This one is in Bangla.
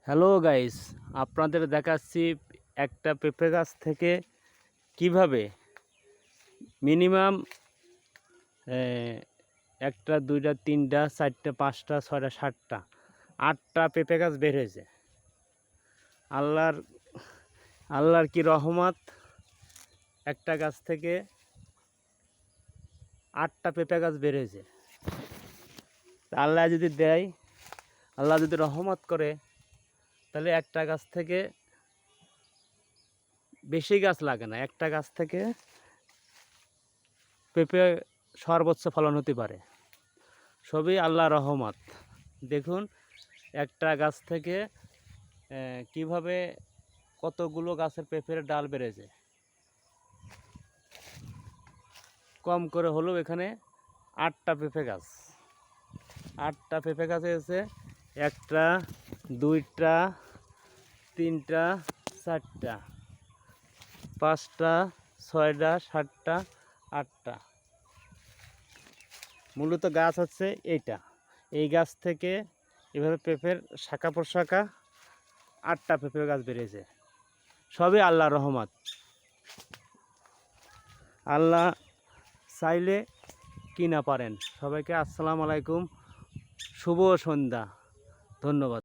হ্যালো গাইস, আপনাদের দেখাচ্ছি একটা পেঁপে গাছ থেকে কিভাবে মিনিমাম একটা দুইটা তিনটা চারটা পাঁচটা ছয়টা সাতটা আটটা পেঁপে গাছ বের হয়েছে। আল্লাহর আল্লাহর কি রহমত, একটা গাছ থেকে আটটা পেঁপে গাছ বের হয়েছে। আল্লাহ যদি দেয়, আল্লাহ যদি রহমত করে, তাহলে একটা গাছ থেকে বেশি গাছ লাগে না, একটা গাছ থেকে পেঁপে সর্বোচ্চ ফলন হতে পারে। সবই আল্লাহ রহমত। দেখুন একটা গাছ থেকে কিভাবে কতগুলো গাছের পেঁপের ডাল বেড়েছে। কম করে হলেও এখানে আটটা পেঁপে গাছ হয়েছে। একটা দুইটা তিনটা চারটা পাঁচটা ছয়টা সাতটা আটটা। মূলত গাছ হচ্ছে এইটা, এই গাছ থেকে এভাবে পেঁপের শাখা প্রশাখা আটটা পেঁপে গাছ বেরিয়েছে। সবই আল্লাহর রহমত। আল্লাহ চাইলে কি না পারেন। সবাইকে আসসালামু আলাইকুম, শুভ সন্ধ্যা, ধন্যবাদ।